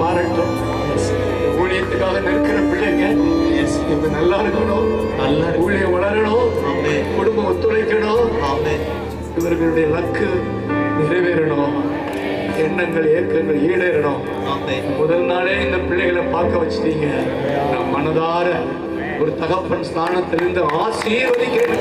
மாறட்டும். ஊழியத்துக்காக நிற்கிற பிள்ளைங்க இப்ப நல்லா இருக்கணும், ஊழியம் வளரணும், குடும்பம் ஒத்துழைக்கணும், இவர்களுடைய லக்கு நிறைவேறணும், எண்ணங்கள் ஏக்கங்கள் ஈடேறணும். முதல் நாளே இந்த பிள்ளைகளை பார்க்க வச்சுட்டீங்க. நான் மனதார ஒரு தகப்பன் ஸ்தானத்திலிருந்து ஆசீர்வதிக்கிறேன்.